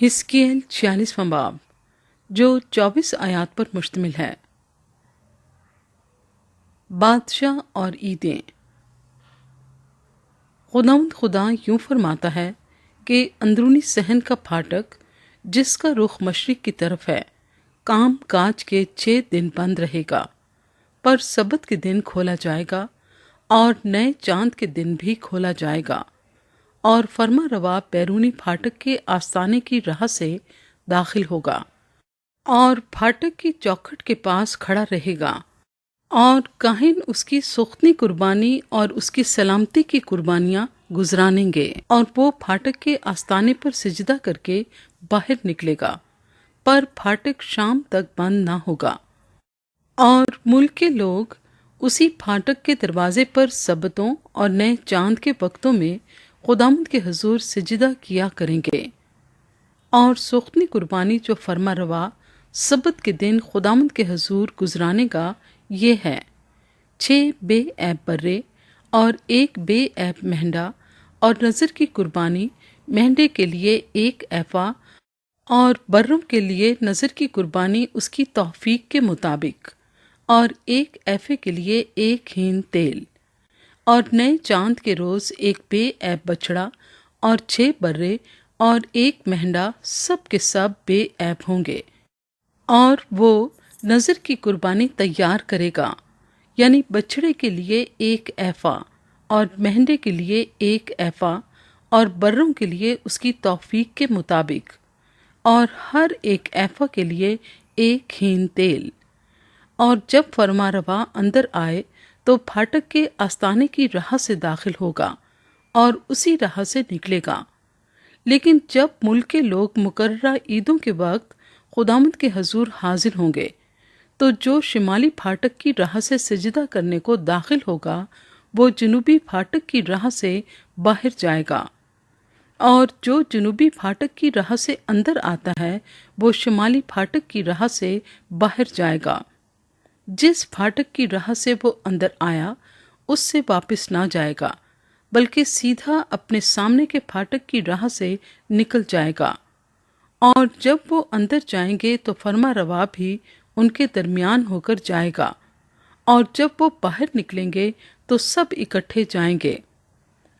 حزقیل 46واں باب جو 24 آیات پر مشتمل ہے۔ بادشاہ اور عیدیں۔ خداوند خدا یوں فرماتا ہے کہ اندرونی صحن کا پھاٹک جس کا رخ مشرق کی طرف ہے کام کاج کے 6 دن بند رہے گا، پر سبت کے دن کھولا جائے گا اور نئے چاند کے دن بھی کھولا جائے گا، اور فرما روا بیرونی پھاٹک کے آستانے کی راہ سے داخل ہوگا اور پھاٹک کی چوکھٹ کے پاس کھڑا رہے گا، اور کاہن اس کی سختنی قربانی اور اس کی سلامتی کی قربانیاں گزرانیں گے، اور وہ پھاٹک کے آستانے پر سجدہ کر کے باہر نکلے گا، پر پھاٹک شام تک بند نہ ہوگا، اور ملک کے لوگ اسی پھاٹک کے دروازے پر سبتوں اور نئے چاند کے وقتوں میں خداوند کے حضور سجدہ کیا کریں گے۔ اور سختنی قربانی جو فرما روا سبت کے دن خداوند کے حضور گزرانے گا یہ ہے: 6 بے عیب برے اور 1 بے عیب مہنڈا، اور نظر کی قربانی مہنڈے کے لیے 1 ایفا اور بروں کے لیے نظر کی قربانی اس کی توفیق کے مطابق، اور 1 ایفے کے لیے 1 ہین تیل، اور نئے چاند کے روز 1 بے عیب بچڑا اور 6 برے اور 1 مہنڈا، سب کے سب بے عیب ہوں گے۔ اور وہ نظر کی قربانی تیار کرے گا، یعنی بچڑے کے لیے 1 ایفا اور مہنڈے کے لیے 1 ایفا اور بروں کے لیے اس کی توفیق کے مطابق، اور ہر 1 ایفا کے لیے 1 ہین تیل۔ اور جب فرما روا اندر آئے تو پھاٹک کے آستانے کی راہ سے داخل ہوگا اور اسی راہ سے نکلے گا، لیکن جب ملک کے لوگ مقررہ عیدوں کے وقت خداوند کے حضور حاضر ہوں گے تو جو شمالی پھاٹک کی راہ سے سجدہ کرنے کو داخل ہوگا وہ جنوبی پھاٹک کی راہ سے باہر جائے گا، اور جو جنوبی پھاٹک کی راہ سے اندر آتا ہے وہ شمالی پھاٹک کی راہ سے باہر جائے گا۔ جس پھاٹک کی راہ سے وہ اندر آیا اس سے واپس نہ جائے گا، بلکہ سیدھا اپنے سامنے کے پھاٹک کی راہ سے نکل جائے گا۔ اور جب وہ اندر جائیں گے تو فرما روا بھی ان کے درمیان ہو کر جائے گا، اور جب وہ باہر نکلیں گے تو سب اکٹھے جائیں گے۔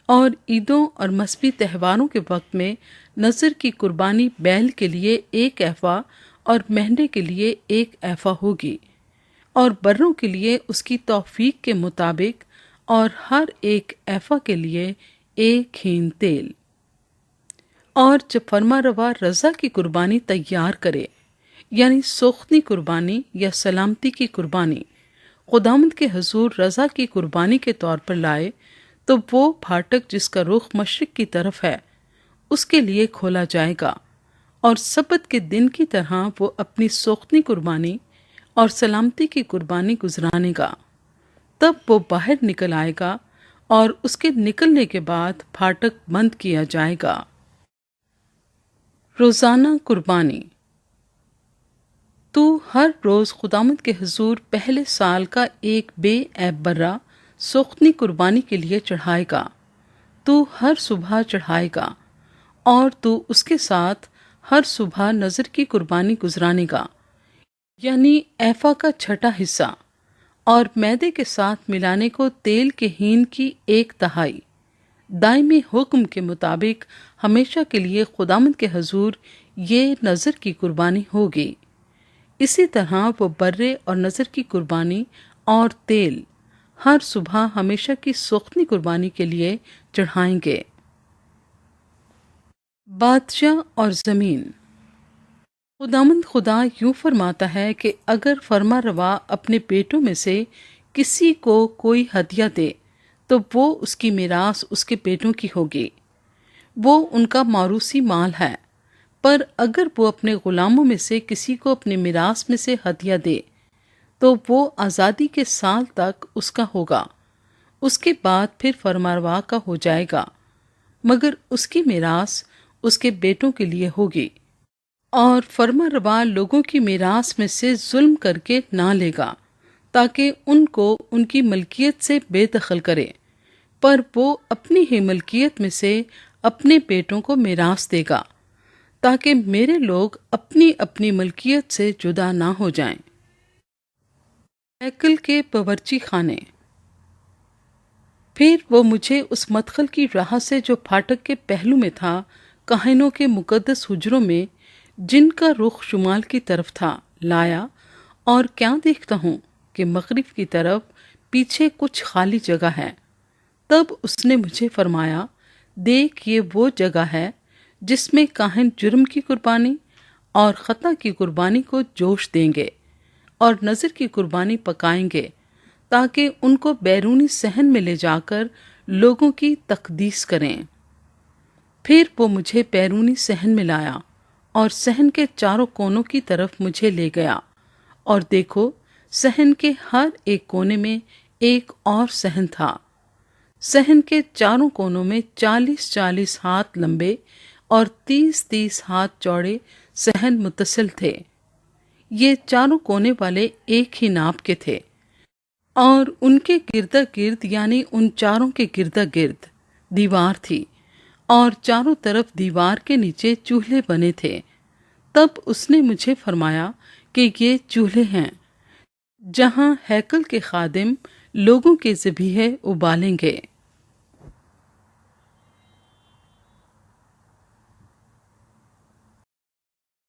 اور عیدوں اور مذہبی تہواروں کے وقت میں نذر کی قربانی بیل کے لیے 1 ایفا اور مہنڈے کے لیے 1 ایفا ہوگی، اور بروں کے لیے اس کی توفیق کے مطابق، اور ہر 1 ایفا کے لیے 1 ہین تیل۔ اور جب فرما روا رضا کی قربانی تیار کرے، یعنی سوختنی قربانی یا سلامتی کی قربانی خداوند کے حضور رضا کی قربانی کے طور پر لائے، تو وہ پھاٹک جس کا رخ مشرق کی طرف ہے اس کے لیے کھولا جائے گا، اور سبت کے دن کی طرح وہ اپنی سوختنی قربانی اور سلامتی کی قربانی گزرانے گا۔ تب وہ باہر نکل آئے گا، اور اس کے نکلنے کے بعد پھاٹک بند کیا جائے گا۔ روزانہ قربانی۔ تو ہر روز خداوند کے حضور پہلے سال کا 1 بے عیب برا سوختنی قربانی کے لیے چڑھائے گا۔ تو ہر صبح چڑھائے گا، اور تو اس کے ساتھ ہر صبح نذر کی قربانی گزرانے گا، یعنی ایفا کا 6واں حصہ، اور میدے کے ساتھ ملانے کو تیل کے ہین کی 1/3 دائمی حکم کے مطابق ہمیشہ کے لیے خداوند کے حضور یہ نذر کی قربانی ہوگی۔ اسی طرح وہ برے اور نذر کی قربانی اور تیل ہر صبح ہمیشہ کی سوختنی قربانی کے لیے چڑھائیں گے۔ بادشاہ اور زمین۔ خداوند خدا یوں فرماتا ہے کہ اگر فرما روا اپنے بیٹوں میں سے کسی کو کوئی ہدیہ دے تو وہ اس کی میراث اس کے بیٹوں کی ہوگی، وہ ان کا موروثی مال ہے، پر اگر وہ اپنے غلاموں میں سے کسی کو اپنے میراث میں سے ہدیہ دے تو وہ آزادی کے سال تک اس کا ہوگا، اس کے بعد پھر فرما روا کا ہو جائے گا، مگر اس کی میراث اس کے بیٹوں کے لیے ہوگی، اور فرما روا لوگوں کی میراث میں سے ظلم کر کے نہ لے گا تاکہ ان کو ان کی ملکیت سے بے دخل کرے، پر وہ اپنی ہی ملکیت میں سے اپنے بیٹوں کو میراث دے گا، تاکہ میرے لوگ اپنی اپنی ملکیت سے جدا نہ ہو جائیں۔ ہیکل کے باورچی خانے۔ پھر وہ مجھے اس مدخل کی راہ سے جو پھاٹک کے پہلو میں تھا، کاہنوں کے مقدس حجروں میں جن کا رخ شمال کی طرف تھا، لایا، اور کیا دیکھتا ہوں کہ مغرب کی طرف پیچھے کچھ خالی جگہ ہے۔ تب اس نے مجھے فرمایا، دیکھ، یہ وہ جگہ ہے جس میں کاہن جرم کی قربانی اور خطا کی قربانی کو جوش دیں گے اور نذر کی قربانی پکائیں گے، تاکہ ان کو بیرونی صحن میں لے جا کر لوگوں کی تقدیس کریں۔ پھر وہ مجھے بیرونی صحن میں لایا اور صحن کے چاروں کونوں کی طرف مجھے لے گیا، اور دیکھو، صحن کے ہر ایک کونے میں ایک اور صحن تھا۔ صحن کے چاروں کونوں میں 40-40 ہاتھ لمبے اور 30-30 ہاتھ چوڑے صحن متصل تھے۔ یہ چاروں کونے والے ایک ہی ناپ کے تھے، اور ان کے گردا گرد، یعنی ان چاروں کے گردا گرد دیوار تھی، اور چاروں طرف دیوار کے نیچے چولہے بنے تھے۔ تب اس نے مجھے فرمایا کہ یہ چولہے ہیں جہاں ہیکل کے خادم لوگوں کے ذبیحے ابالیں گے۔